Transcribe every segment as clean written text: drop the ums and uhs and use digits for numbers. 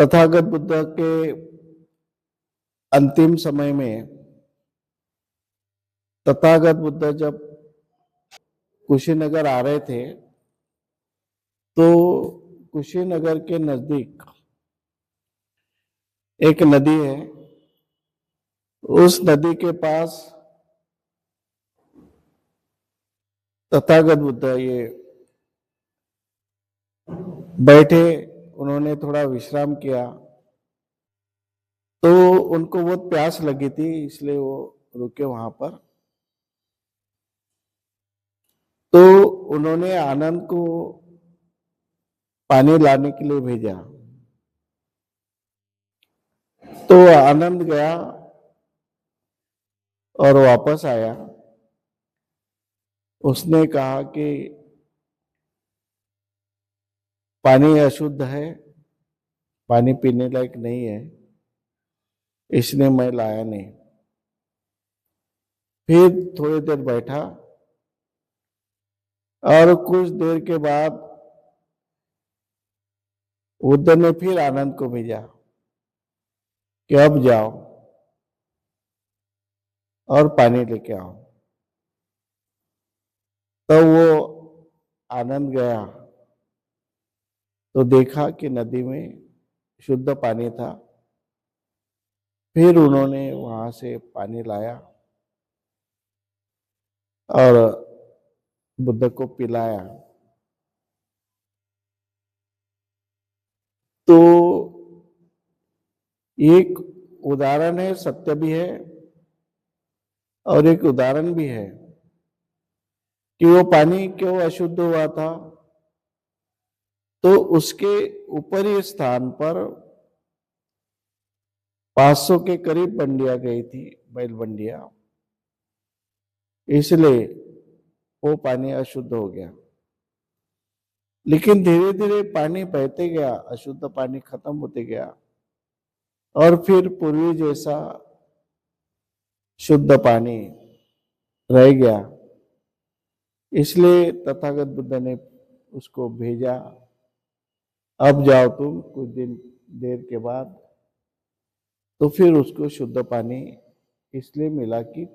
तथागत बुद्ध के अंतिम समय में तथागत बुद्ध जब कुशीनगर आ रहे थे तो कुशीनगर के नजदीक एक नदी है। उस नदी के पास तथागत बुद्ध ये बैठे, उन्होंने थोड़ा विश्राम किया। तो उनको बहुत प्यास लगी थी, इसलिए वो रुके वहां पर। तो उन्होंने आनंद को पानी लाने के लिए भेजा। तो आनंद गया और वापस आया। उसने कहा कि पानी अशुद्ध है, पानी पीने लायक नहीं है, इसलिए मैं लाया नहीं। फिर थोड़ी देर बैठा और कुछ देर के बाद बुद्ध ने फिर आनंद को भेजा कि अब जाओ और पानी लेके आओ। तो वो आनंद गया तो देखा कि नदी में शुद्ध पानी था। फिर उन्होंने वहां से पानी लाया और बुद्ध को पिलाया। तो एक उदाहरण है, सत्य भी है और एक उदाहरण भी है कि वो पानी क्यों अशुद्ध हुआ था। तो उसके ऊपरी स्थान पर 500 के करीब बंडिया गई थी, बैल बंडिया, इसलिए वो पानी अशुद्ध हो गया। लेकिन धीरे धीरे पानी बहते गया, अशुद्ध पानी खत्म होते गया और फिर पूर्वी जैसा शुद्ध पानी रह गया। इसलिए तथागत बुद्ध ने उसको भेजा, अब जाओ तुम कुछ दिन देर के बाद। तो फिर उसको शुद्ध पानी इसलिए मिला कि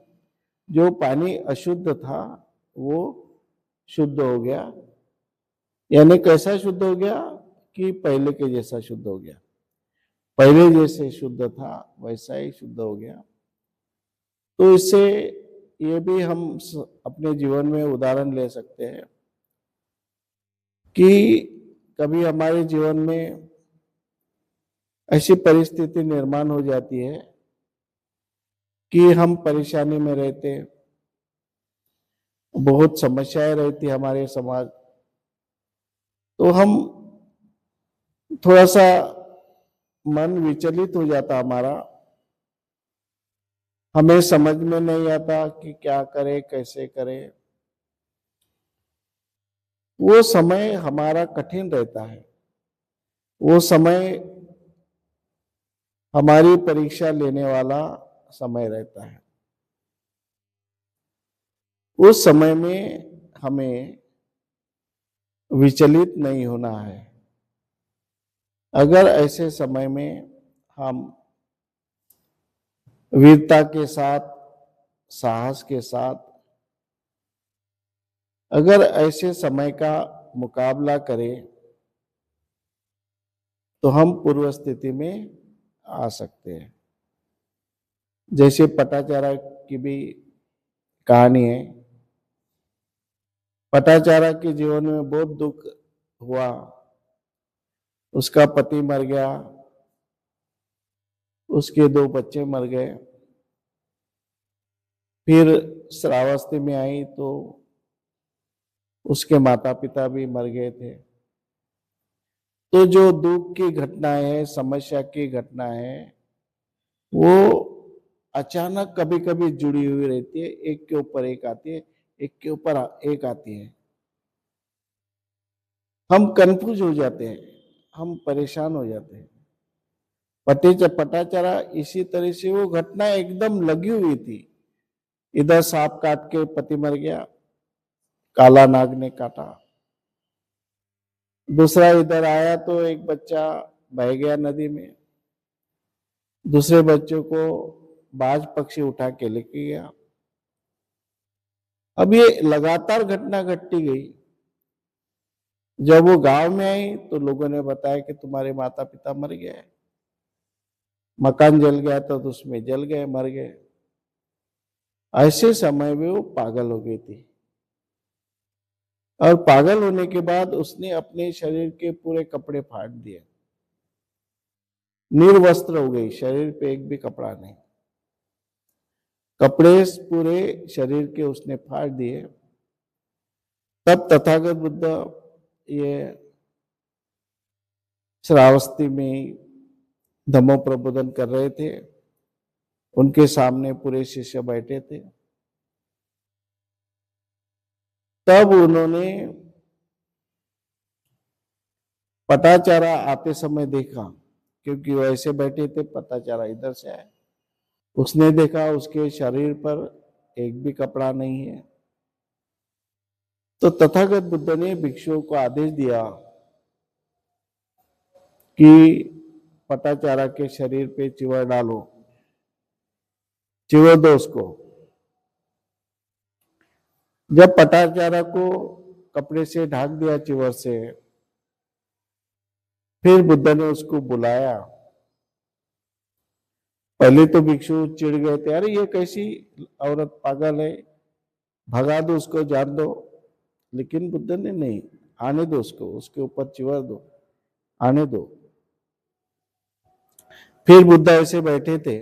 जो पानी अशुद्ध था वो शुद्ध हो गया। यानी कैसा शुद्ध हो गया कि पहले के जैसा शुद्ध हो गया, पहले जैसे शुद्ध था वैसा ही शुद्ध हो गया। तो इससे ये भी हम अपने जीवन में उदाहरण ले सकते हैं कि कभी हमारे जीवन में ऐसी परिस्थिति निर्माण हो जाती है कि हम परेशानी में रहते, बहुत समस्याएं रहती हमारे समाज। तो हम थोड़ा सा मन विचलित हो जाता हमारा, हमें समझ में नहीं आता कि क्या करें, कैसे करें। वो समय हमारा कठिन रहता है, वो समय हमारी परीक्षा लेने वाला समय रहता है। उस समय में हमें विचलित नहीं होना है। अगर ऐसे समय में हम वीरता के साथ, साहस के साथ अगर ऐसे समय का मुकाबला करें तो हम पूर्व स्थिति में आ सकते हैं। जैसे पटाचारा की भी कहानी है। पटाचारा के जीवन में बहुत दुख हुआ, उसका पति मर गया, उसके 2 बच्चे मर गए। फिर श्रावस्ती में आई तो उसके माता पिता भी मर गए थे। तो जो दुख की घटनाएं है, समस्या की घटनाएं है, वो अचानक कभी कभी जुड़ी हुई रहती है, एक के ऊपर एक आती है, एक के ऊपर एक आती है। हम कंफ्यूज हो जाते हैं, हम परेशान हो जाते हैं। पटाचारा इसी तरह से वो घटना एकदम लगी हुई थी। इधर सांप काट के पति मर गया, काला नाग ने काटा। दूसरा इधर आया तो एक बच्चा बह गया नदी में। दूसरे बच्चों को बाज पक्षी उठा के लेके गया। अब ये लगातार घटना घटती गई। जब वो गांव में आई तो लोगों ने बताया कि तुम्हारे माता पिता मर गए, मकान जल गया तो उसमें जल गए, मर गए। ऐसे समय में वो पागल हो गई थी, और पागल होने के बाद उसने अपने शरीर के पूरे कपड़े फाड़ दिए, निर्वस्त्र हो गई, शरीर पे एक भी कपड़ा नहीं, कपड़े पूरे शरीर के उसने फाड़ दिए। तब तथागत बुद्ध ये श्रावस्ती में धम्मो प्रबोधन कर रहे थे। उनके सामने पूरे शिष्य बैठे थे। तब उन्होंने पटाचारा आते समय देखा, क्योंकि वो ऐसे बैठे थे, पटाचारा इधर से आए। उसने देखा उसके शरीर पर एक भी कपड़ा नहीं है। तो तथागत बुद्ध ने भिक्षुओं को आदेश दिया कि पटाचारा के शरीर पे चिवर डालो, चिवर दो उसको। जब पटाचारा को कपड़े से ढक दिया चिवर से, फिर बुद्ध ने उसको बुलाया। पहले तो भिक्षु चिढ़ गए थे, अरे ये कैसी औरत, पागल है, भगा दो उसको, जान दो। लेकिन बुद्ध ने नहीं, आने दो उसको, उसके ऊपर चिवर दो, आने दो। फिर बुद्ध ऐसे बैठे थे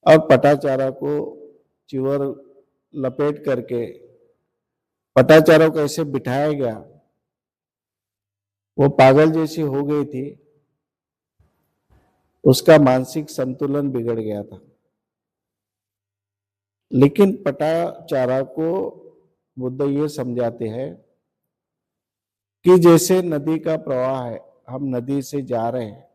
और पटाचारा को चिवर लपेट करके पटाचारा को ऐसे बिठाया गया। वो पागल जैसी हो गई थी, उसका मानसिक संतुलन बिगड़ गया था। लेकिन पटाचारा को बुद्ध ये समझाते हैं कि जैसे नदी का प्रवाह है, हम नदी से जा रहे हैं,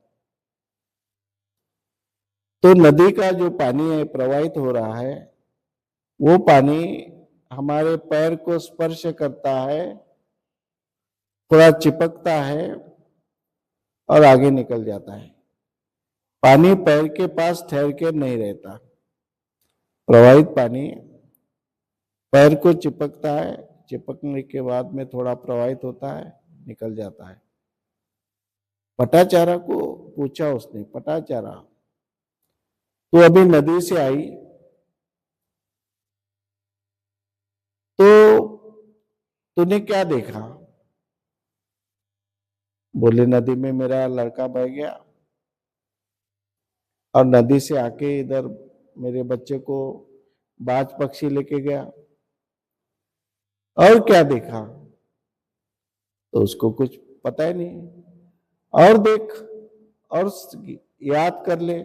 तो नदी का जो पानी है प्रवाहित हो रहा है, वो पानी हमारे पैर को स्पर्श करता है, थोड़ा चिपकता है और आगे निकल जाता है। पानी पैर के पास ठहर के नहीं रहता। प्रवाहित पानी पैर को चिपकता है, चिपकने के बाद में थोड़ा प्रवाहित होता है, निकल जाता है। पटाचारा को पूछा उसने, पटाचारा तू अभी नदी से आई तो तूने क्या देखा? बोले नदी में मेरा लड़का बह गया और नदी से आके इधर मेरे बच्चे को बाज पक्षी लेके गया। और क्या देखा? तो उसको कुछ पता ही नहीं। और देख, और याद कर ले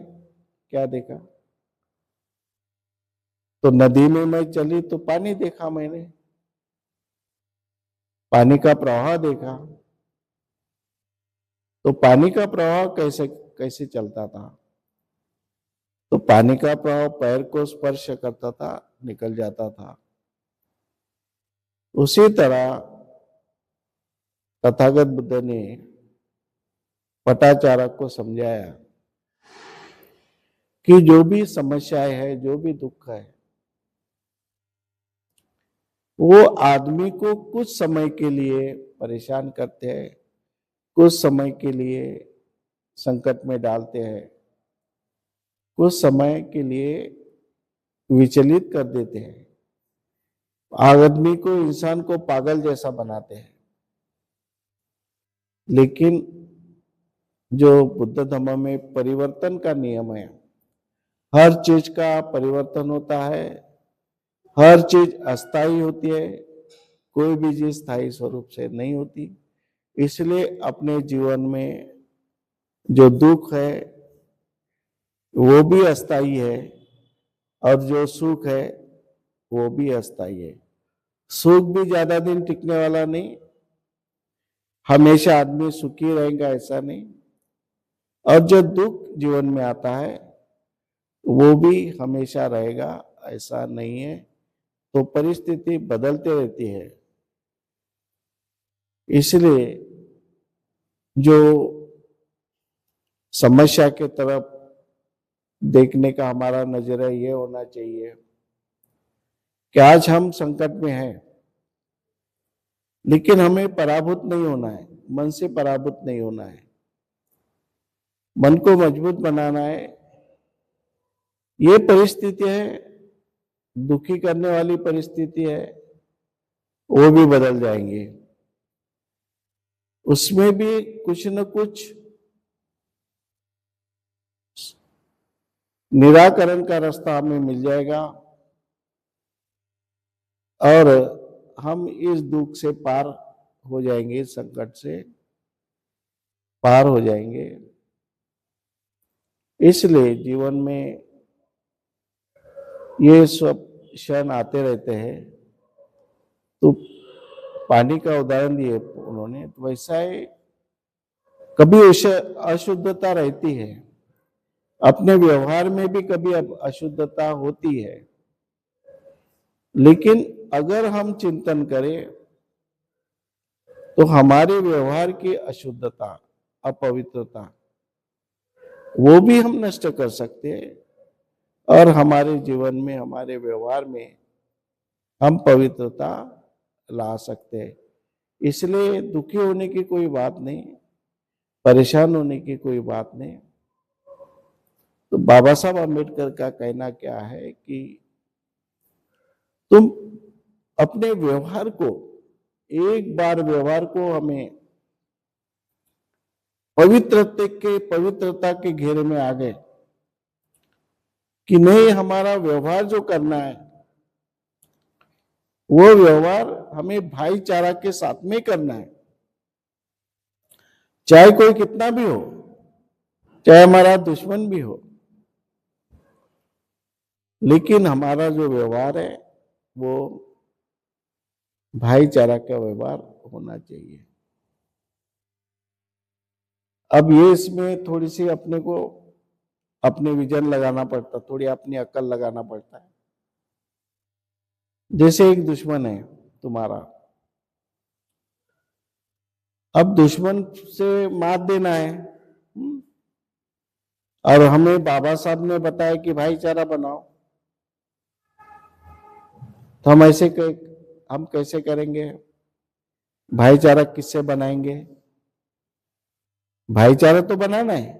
क्या देखा। तो नदी में मैं चली तो पानी देखा, मैंने पानी का प्रवाह देखा। तो पानी का प्रवाह कैसे कैसे चलता था? तो पानी का प्रवाह पैर को स्पर्श करता था, निकल जाता था। उसी तरह तथागत बुद्ध ने पटाचारा को समझाया कि जो भी समस्याएं है, जो भी दुख है, वो आदमी को कुछ समय के लिए परेशान करते हैं, कुछ समय के लिए संकट में डालते हैं, कुछ समय के लिए विचलित कर देते हैं, आदमी को, इंसान को पागल जैसा बनाते हैं। लेकिन जो बुद्ध धर्म में परिवर्तन का नियम है, हर चीज का परिवर्तन होता है, हर चीज अस्थायी होती है, कोई भी चीज स्थायी स्वरूप से नहीं होती। इसलिए अपने जीवन में जो दुख है वो भी अस्थायी है, और जो सुख है वो भी अस्थायी है। सुख भी ज्यादा दिन टिकने वाला नहीं, हमेशा आदमी सुखी रहेगा ऐसा नहीं। और जो दुख जीवन में आता है वो भी हमेशा रहेगा ऐसा नहीं है। तो परिस्थिति बदलते रहती है। इसलिए जो समस्या के तरफ देखने का हमारा नजरिया ये होना चाहिए कि आज हम संकट में हैं, लेकिन हमें पराभूत नहीं होना है, मन से पराभूत नहीं होना है, मन को मजबूत बनाना है। ये परिस्थिति है, दुखी करने वाली परिस्थिति है, वो भी बदल जाएंगे। उसमें भी कुछ न कुछ निराकरण का रास्ता हमें मिल जाएगा और हम इस दुख से पार हो जाएंगे, इस संकट से पार हो जाएंगे। इसलिए जीवन में ये सब क्षण आते रहते हैं। तो पानी का उदाहरण दिए उन्होंने, तो वैसा ही कभी अशुद्धता रहती है, अपने व्यवहार में भी कभी अशुद्धता होती है, लेकिन अगर हम चिंतन करें तो हमारे व्यवहार की अशुद्धता, अपवित्रता, वो भी हम नष्ट कर सकते हैं और हमारे जीवन में, हमारे व्यवहार में हम पवित्रता ला सकते हैं। इसलिए दुखी होने की कोई बात नहीं, परेशान होने की कोई बात नहीं। तो बाबा साहब अम्बेडकर का कहना क्या है कि तुम अपने व्यवहार को, एक बार व्यवहार को हमें पवित्रता के घेरे में आ गए कि नहीं, हमारा व्यवहार जो करना है वो व्यवहार हमें भाईचारा के साथ में करना है, चाहे कोई कितना भी हो, चाहे हमारा दुश्मन भी हो, लेकिन हमारा जो व्यवहार है वो भाईचारा का व्यवहार होना चाहिए। अब ये इसमें थोड़ी सी अपने को अपने विजन लगाना पड़ता, थोड़ी अपनी अक्ल लगाना पड़ता है। जैसे एक दुश्मन है तुम्हारा, अब दुश्मन से मात देना है, और हमें बाबा साहब ने बताया कि भाईचारा बनाओ, तो हम कैसे करेंगे? भाईचारा किससे बनाएंगे? भाईचारा तो बनाना है,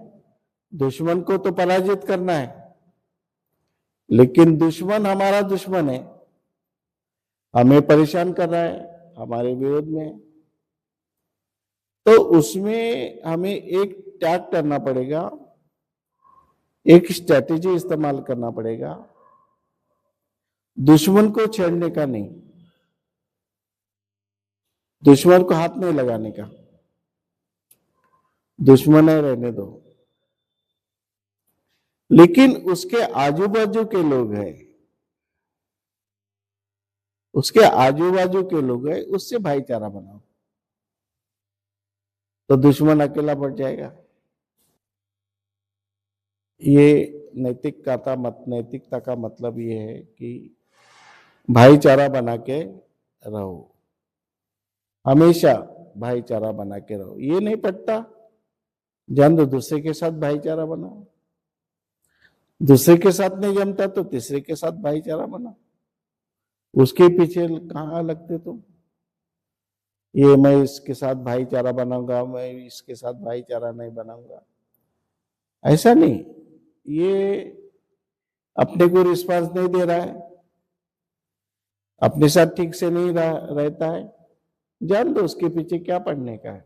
दुश्मन को तो पराजित करना है, लेकिन दुश्मन हमारा दुश्मन है, हमें परेशान कर रहा है, हमारे विरोध में, तो उसमें हमें एक त्याग करना पड़ेगा, एक स्ट्रैटेजी इस्तेमाल करना पड़ेगा, दुश्मन को छेड़ने का नहीं, दुश्मन को हाथ नहीं लगाने का, दुश्मन है रहने दो, लेकिन उसके आजू बाजू के लोग हैं, उसके आजू बाजू के लोग हैं, उससे भाईचारा बनाओ, तो दुश्मन अकेला पड़ जाएगा। ये नैतिकता का मतलब ये है कि भाईचारा बना के रहो, हमेशा भाईचारा बना के रहो। ये नहीं पड़ता, जान दो, दूसरे के साथ भाईचारा बनाओ, दूसरे के साथ नहीं जमता तो तीसरे के साथ भाईचारा बनाओ, उसके पीछे कहाँ लगते तुम? ये मैं इसके साथ भाईचारा बनाऊंगा, मैं इसके साथ भाईचारा नहीं बनाऊंगा, ऐसा नहीं। ये अपने को रिस्पांस नहीं दे रहा है, अपने साथ ठीक से नहीं रहता है, जान दो उसके पीछे क्या पढ़ने का है।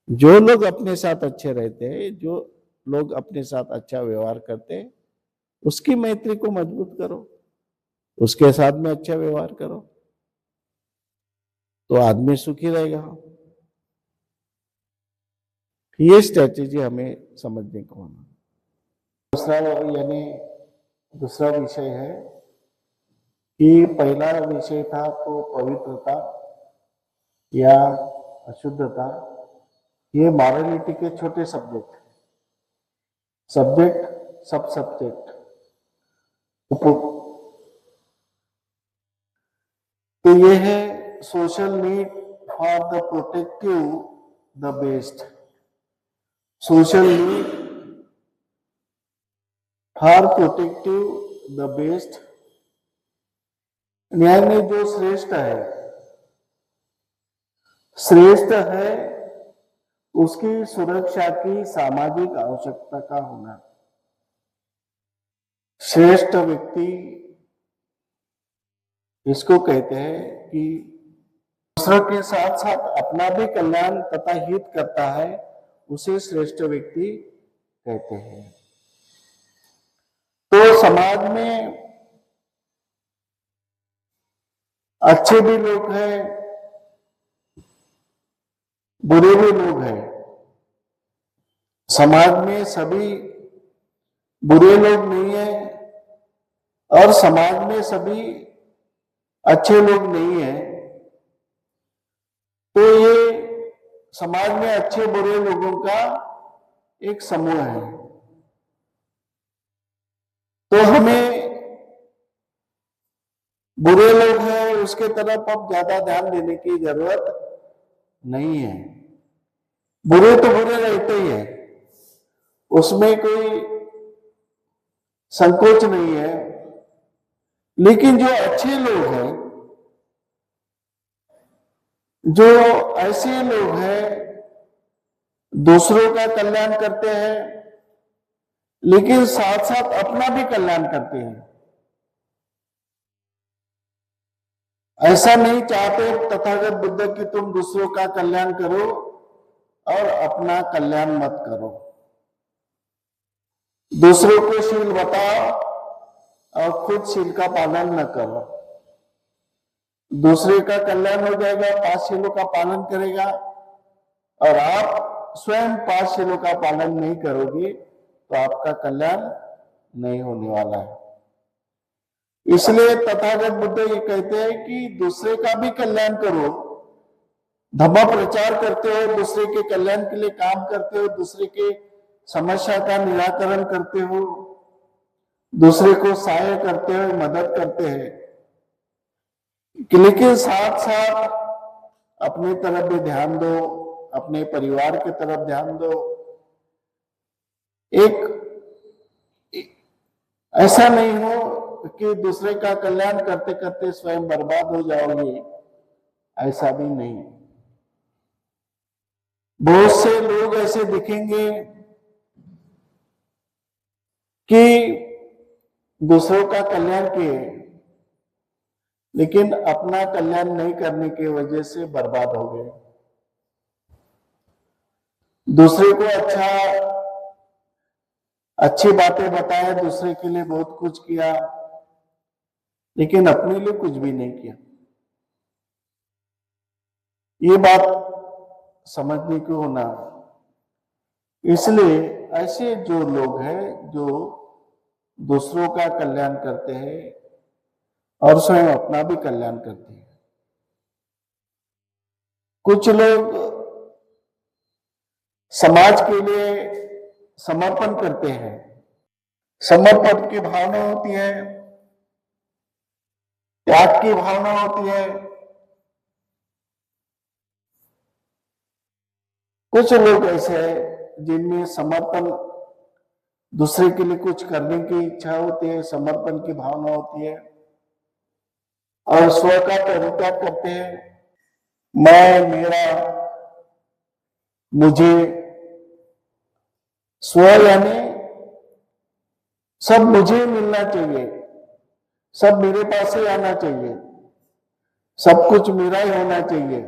जो लोग अपने साथ अच्छे रहते हैं, जो लोग अपने साथ अच्छा व्यवहार करते हैं, उसकी मैत्री को मजबूत करो, उसके साथ में अच्छा व्यवहार करो, तो आदमी सुखी रहेगा। ये स्ट्रेटेजी हमें समझने को होना। दूसरा विषय है कि पहला विषय था तो पवित्रता या अशुद्धता, ये मॉरलिटी के छोटे सब सब्जेक्ट। तो ये है social need for the protective the best, social need far protective the best, यानी जो श्रेष्ठ है उसकी सुरक्षा की सामाजिक आवश्यकता का होना। श्रेष्ठ व्यक्ति इसको कहते हैं कि दूसरों के साथ साथ अपना भी कल्याण तथा हित करता है, उसे श्रेष्ठ व्यक्ति कहते हैं। तो समाज में अच्छे भी लोग हैं, बुरे भी लोग हैं। समाज में सभी बुरे लोग नहीं है और समाज में सभी अच्छे लोग नहीं है। तो ये समाज में अच्छे बुरे लोगों का एक समूह है। तो हमें बुरे लोग हैं उसके तरफ अब ज्यादा ध्यान देने की जरूरत नहीं है। बुरे तो बुरे रहते ही है, उसमें कोई संकोच नहीं है। लेकिन जो अच्छे लोग हैं, जो ऐसे लोग हैं दूसरों का कल्याण करते हैं लेकिन साथ साथ अपना भी कल्याण करते हैं, ऐसा नहीं चाहते तथागत बुद्ध कि तुम दूसरों का कल्याण करो और अपना कल्याण मत करो। दूसरों को शील बताओ और खुद शील का पालन न करो। दूसरे का कल्याण हो जाएगा, 5 शीलों का पालन करेगा, और आप स्वयं 5 शीलों का पालन नहीं करोगे तो आपका कल्याण नहीं होने वाला है। इसलिए तथागत बुद्ध ये कहते हैं कि दूसरे का भी कल्याण करो, धम्म प्रचार करते हो, दूसरे के कल्याण के लिए काम करते हो, दूसरे के समस्या का निराकरण करते हो, दूसरे को सहाय करते हो, मदद करते हैं, लेकिन साथ साथ अपनी तरफ भी ध्यान दो, अपने परिवार की तरफ ध्यान दो। एक ऐसा नहीं हो कि दूसरे का कल्याण करते करते स्वयं बर्बाद हो जाओगे, ऐसा भी नहीं। बहुत से लोग ऐसे दिखेंगे कि दूसरों का कल्याण किए लेकिन अपना कल्याण नहीं करने की वजह से बर्बाद हो गए। दूसरे को अच्छी बातें बताया, दूसरे के लिए बहुत कुछ किया, लेकिन अपने लिए कुछ भी नहीं किया। ये बात समझने की होना। इसलिए ऐसे जो लोग हैं जो दूसरों का कल्याण करते हैं और स्वयं अपना भी कल्याण करते हैं। कुछ लोग समाज के लिए समर्पण करते हैं, समर्पण की भावना होती है, त्याग की भावना होती है। कुछ लोग ऐसे हैं जिनमें समर्पण, दूसरे के लिए कुछ करने की इच्छा होती है, समर्पण की भावना होती है और स्व का परित्याग करते हैं। मैं, मेरा, मुझे, स्व यानी सब मुझे मिलना चाहिए, सब मेरे पास ही आना चाहिए, सब कुछ मेरा ही होना चाहिए।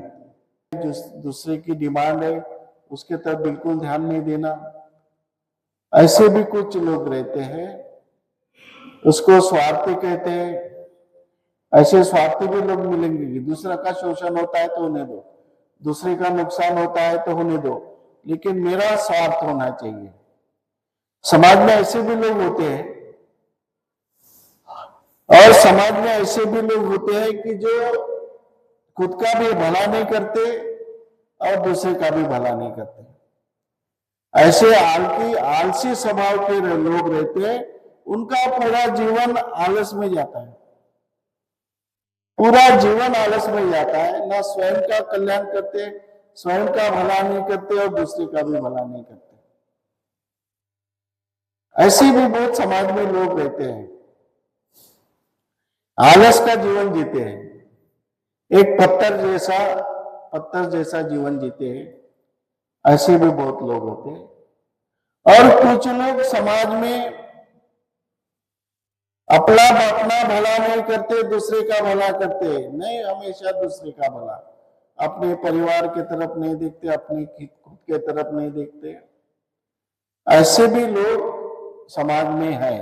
जो दूसरे की डिमांड है उसके तरफ बिल्कुल ध्यान नहीं देना। ऐसे भी कुछ लोग रहते हैं, उसको स्वार्थी कहते हैं। ऐसे स्वार्थी भी लोग मिलेंगे कि दूसरा का शोषण होता है तो होने दो, दूसरे का नुकसान होता है तो होने दो, लेकिन मेरा स्वार्थ होना चाहिए। समाज में ऐसे भी लोग होते हैं और समाज में ऐसे भी लोग होते हैं कि जो खुद का भी भला नहीं करते और दूसरे का भी भला नहीं करते। ऐसे आलसी स्वभाव के लोग रहते हैं, उनका पूरा जीवन आलस में जाता है, पूरा जीवन आलस में जाता है। ना स्वयं का कल्याण करते, स्वयं का भला नहीं करते और दूसरे का भी भला नहीं करते। ऐसे भी बहुत समाज में लोग रहते हैं, आलस का जीवन जीते हैं, एक पत्थर जैसा जीवन जीते हैं। ऐसे भी बहुत लोग होते हैं। और कुछ लोग समाज में अपना भला नहीं करते, दूसरे का भला करते हैं। नहीं, हमेशा दूसरे का भला, अपने परिवार की तरफ नहीं देखते, अपनी खुद के तरफ नहीं देखते। ऐसे भी लोग समाज में हैं,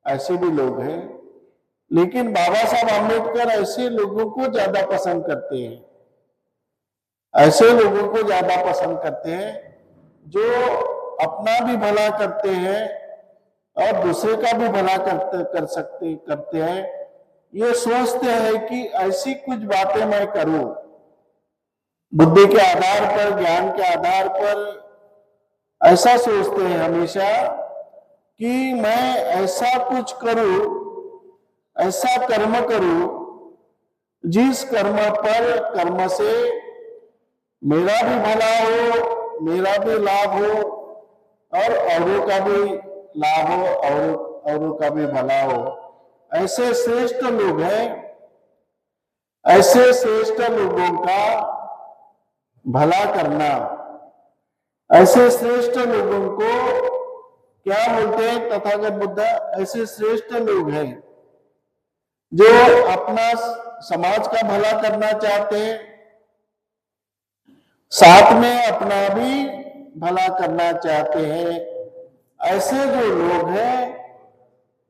ऐसे भी लोग हैं। लेकिन बाबा साहब आम्बेडकर ऐसे लोगों को ज्यादा पसंद करते हैं, ऐसे लोगों को ज्यादा पसंद करते हैं जो अपना भी भला करते हैं और दूसरे का भी भला करते हैं। ये सोचते हैं कि ऐसी कुछ बातें मैं करूं, बुद्धि के आधार पर, ज्ञान के आधार पर ऐसा सोचते हैं हमेशा कि मैं ऐसा कुछ करूं, ऐसा कर्म करूं जिस कर्म से मेरा भी भला हो, मेरा भी लाभ हो और औरों का भी लाभ हो, और औरों का भी भला हो। ऐसे श्रेष्ठ लोग हैं, ऐसे श्रेष्ठ लोगों का भला करना, ऐसे श्रेष्ठ लोगों को क्या बोलते हैं तथागत बुद्ध? ऐसे श्रेष्ठ लोग हैं जो अपना समाज का भला करना चाहते हैं, साथ में अपना भी भला करना चाहते हैं। ऐसे जो लोग हैं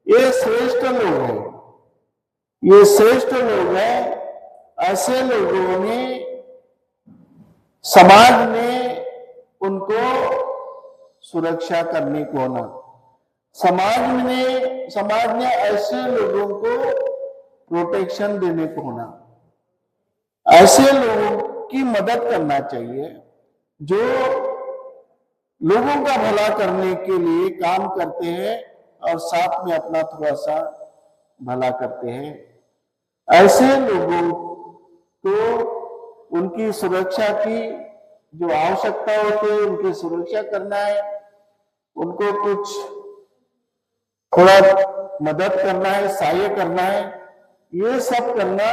ये श्रेष्ठ लोग हैं, ये श्रेष्ठ लोग हैं। ऐसे लोगों ने समाज में उनको सुरक्षा करने को होना, समाज ने ऐसे लोगों को प्रोटेक्शन देने को होना, ऐसे लोगों की मदद करना चाहिए जो लोगों का भला करने के लिए काम करते हैं और साथ में अपना थोड़ा सा भला करते हैं। ऐसे लोगों को उनकी सुरक्षा की जो आवश्यकता होती है, उनकी सुरक्षा करना है, उनको कुछ थोड़ा मदद करना है, सहाय करना है, ये सब करना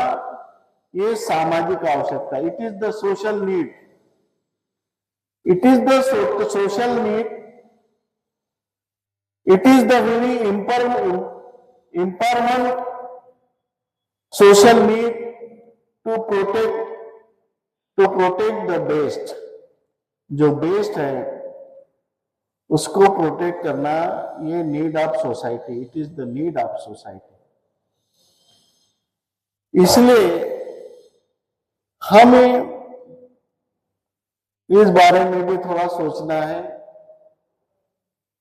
ये सामाजिक आवश्यकता। It is the social need, it is the social need, it is the very important social need to protect the best. जो बेस्ट है उसको प्रोटेक्ट करना ये need of society, it is the need of society. इसलिए हमें इस बारे में भी थोड़ा सोचना है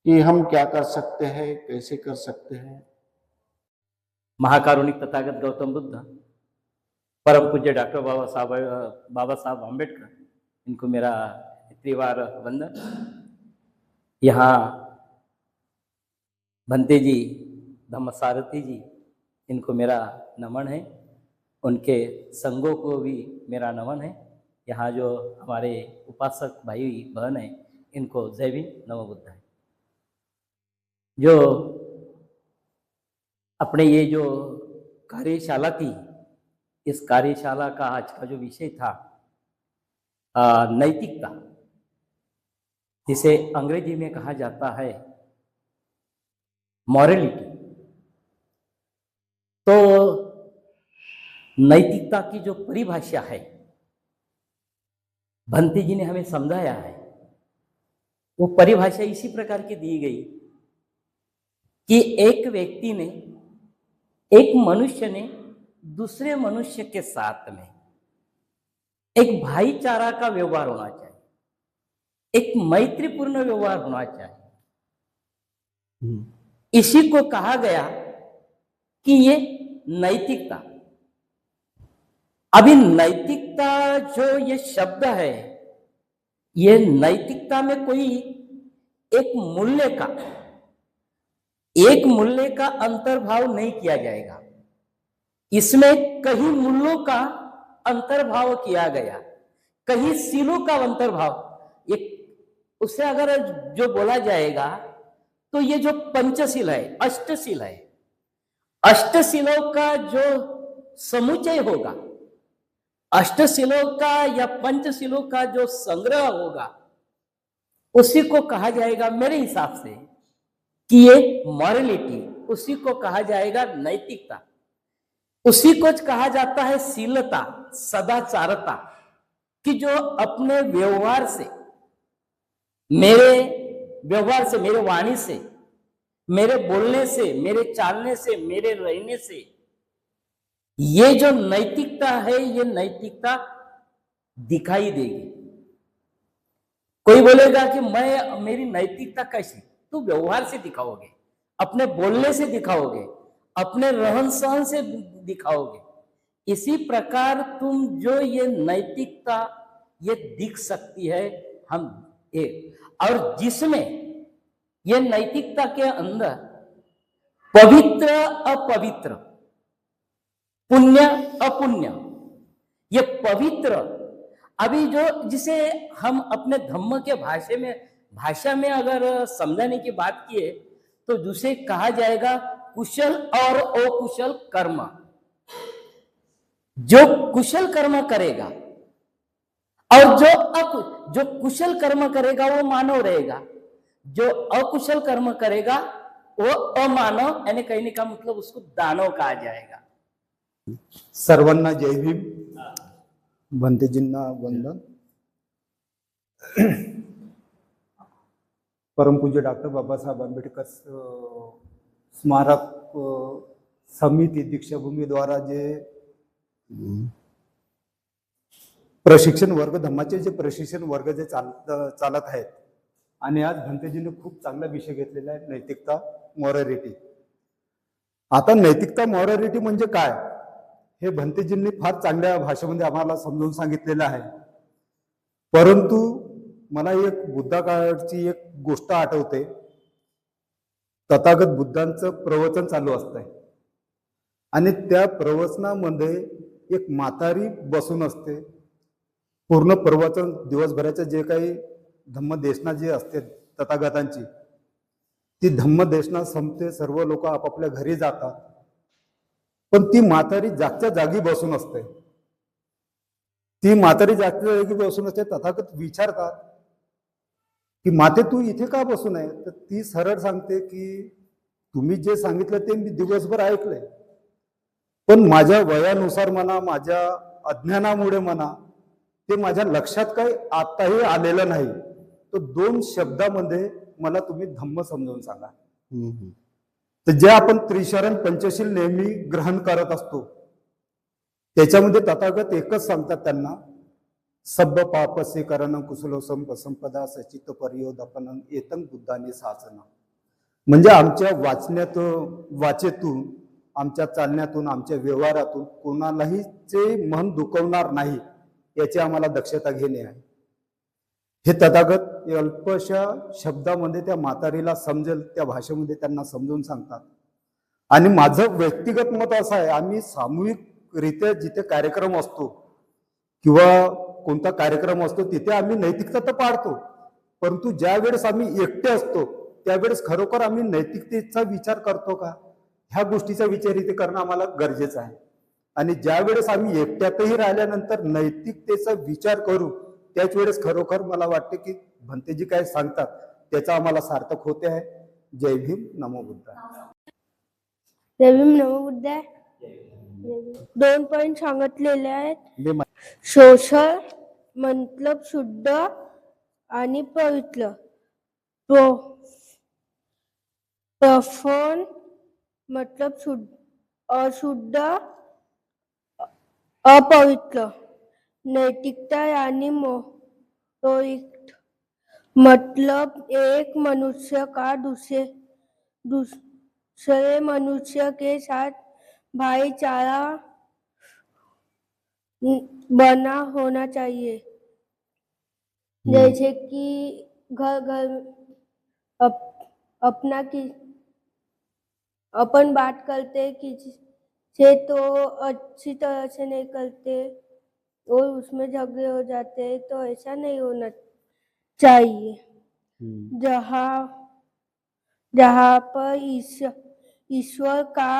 कि हम क्या कर सकते हैं, कैसे कर सकते हैं। महाकारुणिक तथागत गौतम बुद्ध, परम पूज्य डॉक्टर बाबा साहब आम्बेडकर, इनको मेरा त्रिवार वंदन। यहाँ भंते जी धम्मसारथी जी, इनको मेरा नमन है। उनके संघों को भी मेरा नमन है। यहाँ जो हमारे उपासक भाई बहन हैं, इनको जय भीम, नमो बुद्धाय। जो अपने ये जो कार्यशाला थी, इस कार्यशाला का आज का जो विषय था नैतिकता, जिसे अंग्रेजी में कहा जाता है मॉरलिटी। तो नैतिकता की जो परिभाषा है भंते जी ने हमें समझाया है, वो परिभाषा इसी प्रकार की दी गई कि एक व्यक्ति ने, एक मनुष्य ने दूसरे मनुष्य के साथ में एक भाईचारा का व्यवहार होना चाहिए, एक मैत्रीपूर्ण व्यवहार होना चाहिए। इसी को कहा गया कि ये नैतिकता। अभी नैतिकता जो ये शब्द है, ये नैतिकता में कोई एक मूल्य का अंतर्भाव नहीं किया जाएगा। इसमें कहीं मूल्यों का अंतर्भाव किया गया, कहीं सीलों का अंतर्भाव। उससे अगर जो बोला जाएगा तो ये जो पंचशील है, अष्टशील है, अष्टशीलों का जो समुच्चय होगा, अष्टशीलों का या पंचशीलों का जो संग्रह होगा, उसी को कहा जाएगा मेरे हिसाब से कि ये मॉरलिटी, उसी को कहा जाएगा नैतिकता, उसी को कहा जाता है शीलता, सदाचारता, कि जो अपने व्यवहार से, मेरे व्यवहार से, मेरे वाणी से, मेरे बोलने से, मेरे चालने से, मेरे रहने से, ये जो नैतिकता है, ये नैतिकता दिखाई देगी। कोई बोलेगा कि मेरी नैतिकता कैसी, तो व्यवहार से दिखाओगे, अपने बोलने से दिखाओगे, अपने रहन सहन से दिखाओगे। इसी प्रकार तुम जो ये नैतिकता ये दिख सकती है हम एक, और जिसमें ये नैतिकता के अंदर पवित्र अपवित्र, पुण्य अपुण्य, ये पवित्र, अभी जो जिसे हम अपने धम्म के भाषा में अगर समझाने की बात किए तो जिसे कहा जाएगा कुशल और अकुशल कर्म। जो कुशल कर्म करेगा और जो कुशल कर्म करेगा वो मानव रहेगा, जो अकुशल कर्म करेगा वो अमानव, यानी कहने का मतलब उसको दानव कहा जाएगा। सर्वांना जय भीम, भंतेजींना वंदन। परमपूज्य डॉक्टर बाबासाहेब आंबेडकर स्मारक समिती दीक्षाभूमी द्वारा जे प्रशिक्षण वर्ग, धम्माचे जे प्रशिक्षण वर्ग जे चालत आहेत, आणि आज भंतेजींनी खूप चांगला विषय घेतलेला आहे, नैतिकता, मॉरॅलिटी. आता नैतिकता मॉरॅलिटी म्हणजे काय हे भंतेजींनी फार चांगल्या भाषेमध्ये आम्हाला समजावून सांगितलेलं आहे. परंतु मला एक बुद्धाकाळची एक गोष्ट आठवते. तथागत बुद्धांचं प्रवचन चालू असतंय आणि त्या प्रवचनामध्ये एक म्हातारी बसून असते. पूर्ण प्रवचन दिवसभराचे जे काही धम्मदेशना जे असते तथागतांची, ती धम्मदेशना संपते, सर्व लोक आपापल्या घरी जातात, पण ती म्हातारी जागच्या जागी बसून असते. ती म्हातारी जागच्या जागी बसून असते. तथागत विचारतात की माते तू इथे का बसून आहे? तर ती सरळ सांगते की तुम्ही जे सांगितलं ते मी दिवसभर ऐकलंय, पण माझ्या वयानुसार म्हणा, माझ्या अज्ञानामुळे म्हणा, ते माझ्या लक्षात काही आताही आलेलं नाही. तो 2 शब्दामध्ये मला तुम्ही धम्म समजावून सांगा. तर जे आपण त्रिशरण पंचशील नेहमी ग्रहण करत असतो, त्याच्यामध्ये तथागत एकच सांगतात त्यांना, सब्ब पापस्य करण कुशलो संपदा सचित परियोदपन एतं बुद्धाने साचना. म्हणजे आमच्या वाचेतून, आमच्या चालण्यातून, आमच्या व्यवहारातून कोणालाही जे मन दुखवणार नाही याची आम्हाला दक्षता घेणे आहे. हे तथागत अल्पशा शब्दामध्ये त्या म्हातारीला समजेल त्या भाषेमध्ये त्यांना समजून सांगतात. आणि माझं व्यक्तिगत मत असं आहे, आम्ही सामूहिकरित्या जिथे कार्यक्रम असतो किंवा कोणता कार्यक्रम असतो तिथे आम्ही नैतिकता तर पाळतो, परंतु ज्या वेळेस आम्ही एकटे असतो त्यावेळेस खरोखर आम्ही नैतिकतेचा विचार करतो का, ह्या गोष्टीचा विचार इथे करणं आम्हाला गरजेचं आहे. आणि ज्या वेळेस आम्ही एकट्यातही राहिल्यानंतर नैतिकतेचा विचार करू त्याच वेळेस खरोखर मला वाटते की भंतेजी काय सांगतात त्याचा आम्हाला सार्थक होते आहे. जय भीम, नमो बुद्धाय. जय भीम, नमो बुद्धाय. 2 पॉइंट सांगितलेले आहेत. सोशल मतलब शुद्ध आणि पवित्र. प्रोफान मतलब अशुद्ध अपवित्र. नैतिकता आणि मोरलिटी मतलब एक मनुष्य का दूसरे मनुष्य के साथ भाईचारा बना होना चाहिए. जैसे कि घर अपना की अपन बात करते किसी से तो अच्छी तरह से नहीं करते और उसमें झगड़े हो जाते हैं, तो ऐसा नहीं होना चाहिए. जहाँ जहाँ पर ईश्वर का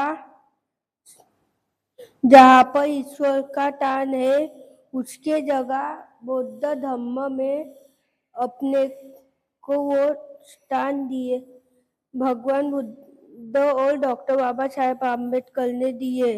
जहाँ पर ईश्वर का टान है, उसके जगह बौद्ध धर्म में अपने को वो स्थान दिए। भगवान बुद्ध और डॉक्टर बाबा साहेब आम्बेडकर ने दिए।